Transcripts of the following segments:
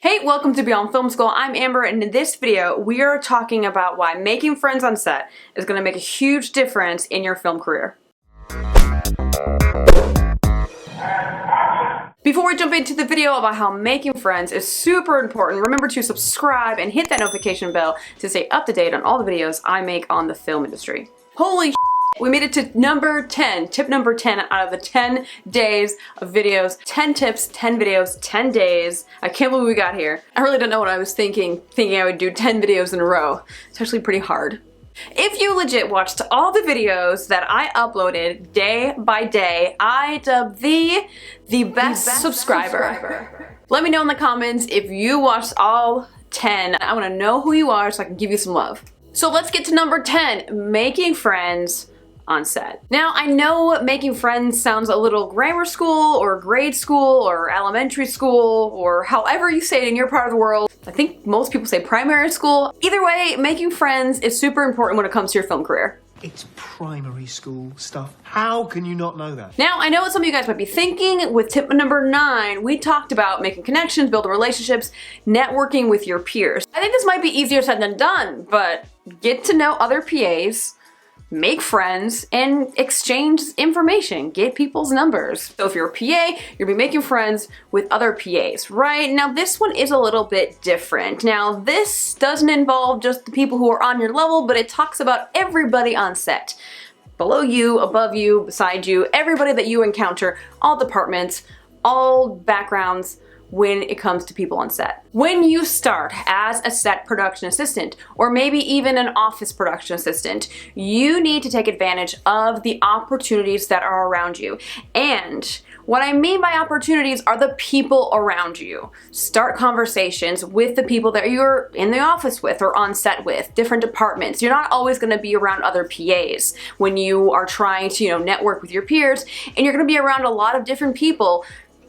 Hey, welcome to Beyond Film School. I'm Amber, and in this video, we are talking about why making friends on set is going to make a huge difference in your film career. Before we jump into the video about how making friends is super important, remember to subscribe and hit that notification bell to stay up to date on all the videos I make on the film industry. Holy we made it to number 10, tip number 10 out of the 10 days of videos, 10 tips, 10 videos, 10 days. I can't believe we got here. I really don't know what I was thinking I would do 10 videos in a row. It's actually pretty hard. If you legit watched all the videos that I uploaded day by day, I dubbed the best subscriber. Let me know in the comments if you watched all 10. I want to know who you are so I can give you some love. So let's get to number 10, making friends on set. Now, I know making friends sounds a little grammar school or grade school or elementary school or however you say it in your part of the world. I think most people say primary school. Either way, making friends is super important when it comes to your film career. It's primary school stuff. How can you not know that? Now, I know what some of you guys might be thinking. With tip number 9, we talked about making connections, building relationships, networking with your peers. I think this might be easier said than done, but get to know other PAs, make friends, and exchange information. Get people's numbers. So if you're a PA, you're gonna be making friends with other PAs, right? Now this one is a little bit different. Now this doesn't involve just the people who are on your level, but it talks about everybody on set. Below you, above you, beside you, everybody that you encounter, all departments, all backgrounds, when it comes to people on set. When you start as a set production assistant, or maybe even an office production assistant, you need to take advantage of the opportunities that are around you. And what I mean by opportunities are the people around you. Start conversations with the people that you're in the office with or on set with, different departments. You're not always gonna be around other PAs when you are trying to, network with your peers, and you're gonna be around a lot of different people.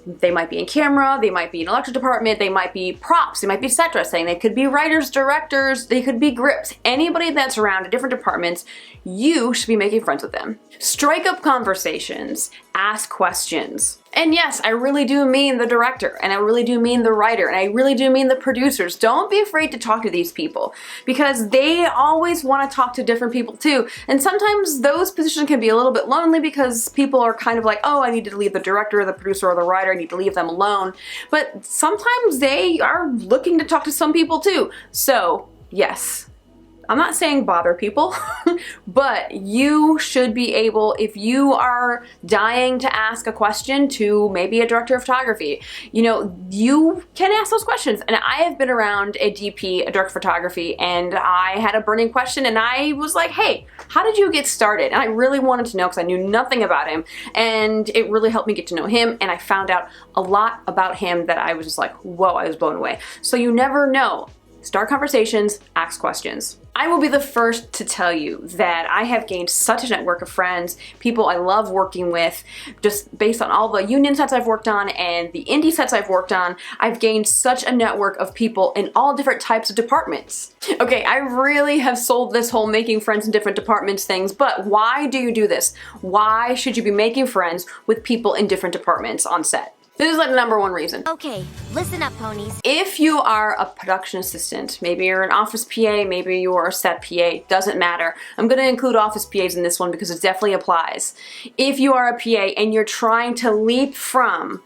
They might be in camera, they might be in electric department, they might be props, they might be set dressing, they could be writers, directors, they could be grips. Anybody that's around in different departments, you should be making friends with them. Strike up conversations, ask questions. And yes, I really do mean the director, and I really do mean the writer, and I really do mean the producers. Don't be afraid to talk to these people because they always want to talk to different people too. And sometimes those positions can be a little bit lonely because people are kind of like, oh, I need to leave the director or the producer or the writer, I need to leave them alone. But sometimes they are looking to talk to some people too. So yes, I'm not saying bother people, but you should be able, if you are dying to ask a question to maybe a director of photography, you can ask those questions. And I have been around a DP, a director of photography, and I had a burning question and I was like, hey, how did you get started? And I really wanted to know because I knew nothing about him, and it really helped me get to know him, and I found out a lot about him that I was just like, whoa, I was blown away. So you never know. Start conversations, ask questions. I will be the first to tell you that I have gained such a network of friends, people I love working with, just based on all the union sets I've worked on and the indie sets I've worked on. I've gained such a network of people in all different types of departments. Okay, I really have sold this whole making friends in different departments things, but why do you do this? Why should you be making friends with people in different departments on set? This is like the number one reason. Okay, listen up, ponies. If you are a production assistant, maybe you're an office PA, maybe you're a set PA, doesn't matter. I'm gonna include office PAs in this one because it definitely applies. If you are a PA and you're trying to leap from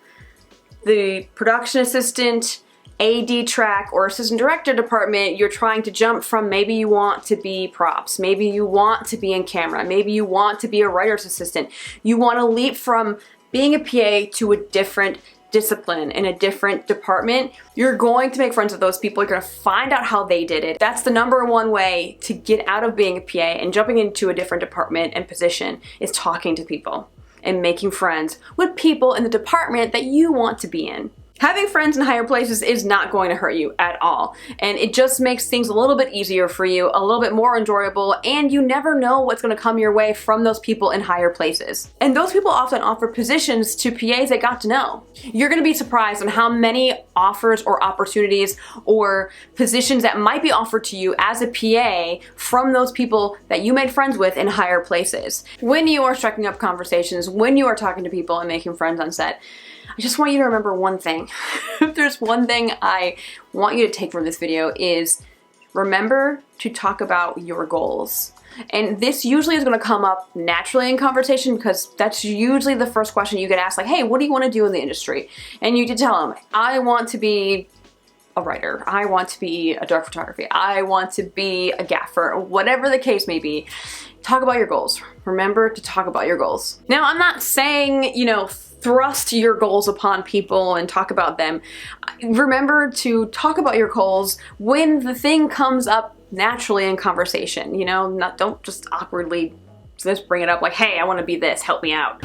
the production assistant, AD track, or assistant director department, you're trying to jump from, maybe you want to be props, maybe you want to be in camera, maybe you want to be a writer's assistant. You wanna leap from being a PA to a different discipline in a different department, you're going to make friends with those people. You're going to find out how they did it. That's the number one way to get out of being a PA and jumping into a different department and position is talking to people and making friends with people in the department that you want to be in. Having friends in higher places is not going to hurt you at all, and it just makes things a little bit easier for you, a little bit more enjoyable, and you never know what's going to come your way from those people in higher places. And those people often offer positions to PAs that got to know. You're going to be surprised on how many offers or opportunities or positions that might be offered to you as a PA from those people that you made friends with in higher places. When you are striking up conversations, when you are talking to people and making friends on set, I just want you to remember one thing. If there's one thing I want you to take from this video is remember to talk about your goals. And this usually is going to come up naturally in conversation because that's usually the first question you get asked, like, hey, what do you want to do in the industry? And you can tell them, I want to be a writer. I want to be a director of photography. I want to be a gaffer, whatever the case may be. Talk about your goals. Remember to talk about your goals. Now, I'm not saying, you know, thrust your goals upon people and talk about them. Remember to talk about your goals when the thing comes up naturally in conversation, you know, don't just awkwardly just bring it up like, hey, I want to be this, help me out.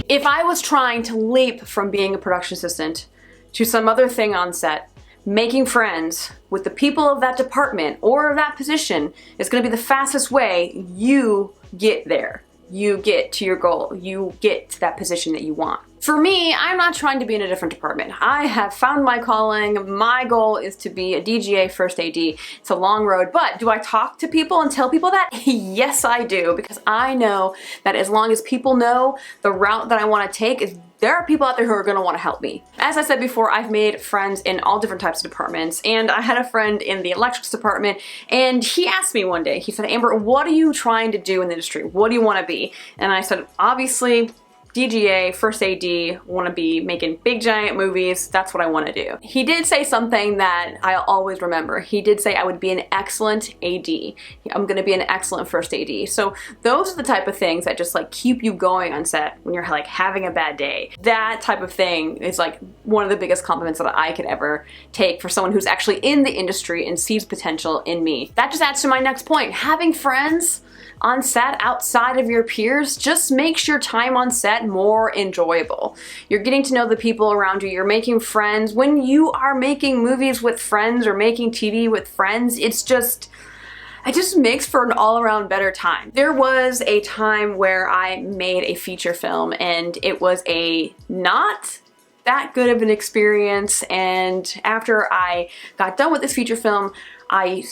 If I was trying to leap from being a production assistant to some other thing on set, making friends with the people of that department or that position is going to be the fastest way you get there. You get to your goal. You get to that position that you want. For me, I'm not trying to be in a different department. I have found my calling. My goal is to be a DGA first AD. It's a long road, but do I talk to people and tell people that? Yes, I do, because I know that as long as people know the route that I want to take, there are people out there who are going to want to help me. As I said before, I've made friends in all different types of departments, and I had a friend in the electrics department, and he asked me one day, he said, Amber, what are you trying to do in the industry? What do you want to be? And I said, obviously, DGA, first AD, want to be making big giant movies, that's what I want to do. He did say something that I'll always remember. He did say I would be an excellent AD. I'm going to be an excellent first AD. So those are the type of things that just like keep you going on set when you're like having a bad day. That type of thing is like one of the biggest compliments that I could ever take for someone who's actually in the industry and sees potential in me. That just adds to my next point. Having friends on set outside of your peers just makes your time on set more enjoyable. You're getting to know the people around you, you're making friends. When you are making movies with friends or making TV with friends, it just makes for an all-around better time. There was a time where I made a feature film and it was a not that good of an experience, and after I got done with this feature film, I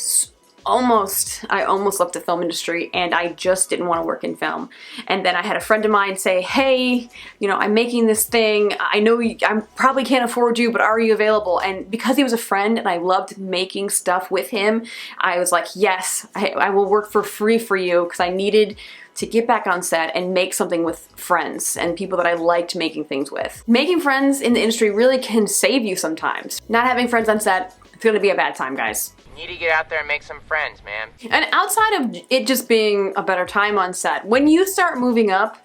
almost left the film industry and I just didn't want to work in film. And then I had a friend of mine say, hey, you know, I'm making this thing. I know I probably can't afford you, but are you available? And because he was a friend and I loved making stuff with him, I was like, yes, I will work for free for you, because I needed to get back on set and make something with friends and people that I liked making things with. Making friends in the industry really can save you sometimes. Not having friends on set, it's gonna be a bad time, guys. You need to get out there and make some friends, man. And outside of it just being a better time on set, when you start moving up,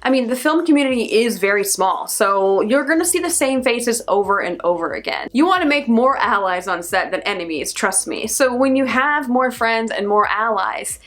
I mean, the film community is very small, so you're gonna see the same faces over and over again. You wanna make more allies on set than enemies, trust me. So when you have more friends and more allies,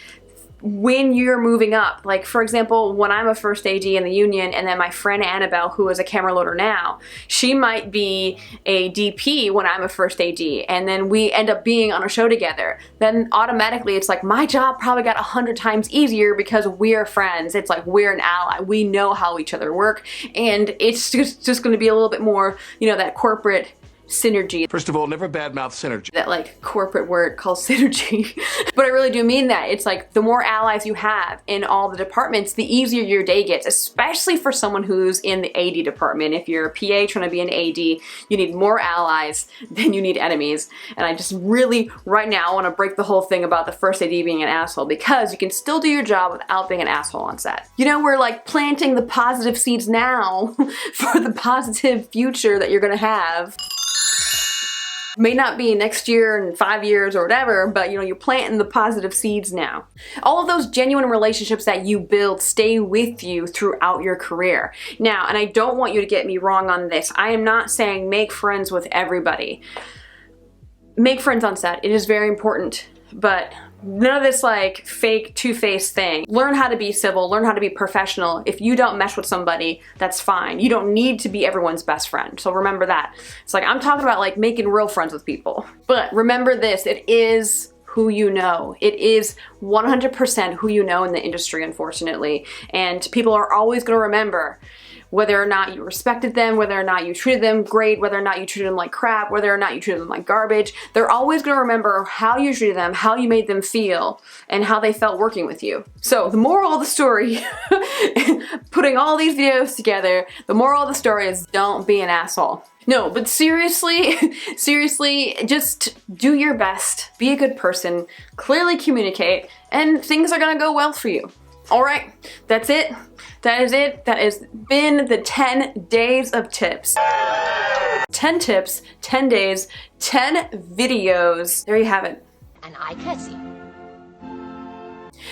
when you're moving up, like for example, when I'm a first AD in the union and then my friend Annabelle, who is a camera loader now, she might be a DP when I'm a first AD, and then we end up being on a show together, then automatically it's like my job probably got 100 times easier because we're friends. It's like we're an ally. We know how each other work, and it's just going to be a little bit more, you know, that corporate synergy. First of all, never badmouth synergy. That like corporate word called synergy. But I really do mean that. It's like the more allies you have in all the departments, the easier your day gets, especially for someone who's in the AD department. If you're a PA trying to be an AD, you need more allies than you need enemies. And I just really, right now, want to break the whole thing about the first AD being an asshole, because you can still do your job without being an asshole on set. You know, we're like planting the positive seeds now for the positive future that you're gonna have. May not be next year and 5 years or whatever, but you know, you're planting the positive seeds now. All of those genuine relationships that you build stay with you throughout your career. Now, and I don't want you to get me wrong on this, I am not saying make friends with everybody. Make friends on set, it is very important, but none of this like fake two-faced thing. Learn how to be civil, learn how to be professional. If you don't mesh with somebody, that's fine. You don't need to be everyone's best friend. So remember that. It's like, I'm talking about like making real friends with people. But remember this, it is who you know. It is 100% who you know in the industry, unfortunately. And people are always gonna remember whether or not you respected them, whether or not you treated them great, whether or not you treated them like crap, whether or not you treated them like garbage. They're always going to remember how you treated them, how you made them feel, and how they felt working with you. So the moral of the story, putting all these videos together, the moral of the story is don't be an asshole. No, but seriously, just do your best, be a good person, clearly communicate, and things are gonna go well for you. All right, that's it. That is it. That has been the 10 days of tips. 10 tips, 10 days, 10 videos. There you have it. And I kiss you.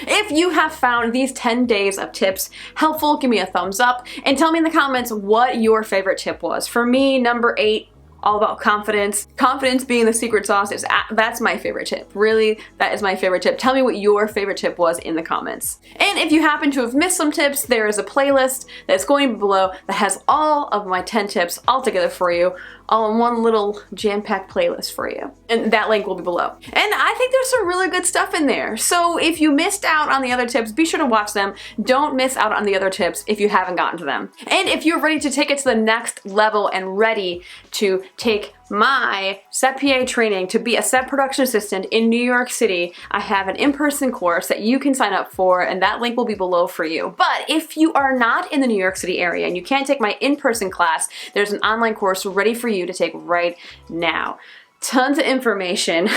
If you have found these 10 days of tips helpful, give me a thumbs up and tell me in the comments what your favorite tip was. For me, number 8, all about confidence. Confidence being the secret sauce, that's my favorite tip. Really, that is my favorite tip. Tell me what your favorite tip was in the comments. And if you happen to have missed some tips, there is a playlist that's going below that has all of my 10 tips all together for you, all in one little jam-packed playlist for you. And that link will be below. And I think there's some really good stuff in there. So if you missed out on the other tips, be sure to watch them. Don't miss out on the other tips if you haven't gotten to them. And if you're ready to take it to the next level and ready to take my set PA training to be a set production assistant in New York City, I have an in-person course that you can sign up for, and that link will be below for you. But if you are not in the New York City area and you can't take my in-person class, there's an online course ready for you to take right now. Tons of information,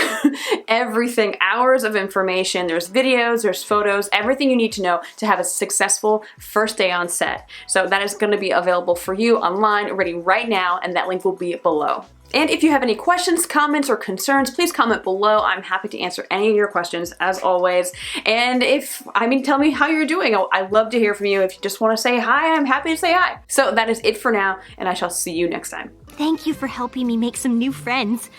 everything, hours of information. There's videos, there's photos, everything you need to know to have a successful first day on set. So that is going to be available for you online, ready right now, and that link will be below. And if you have any questions, comments, or concerns, please comment below. I'm happy to answer any of your questions, as always. And tell me how you're doing. I'd love to hear from you. If you just want to say hi, I'm happy to say hi. So that is it for now, and I shall see you next time. Thank you for helping me make some new friends.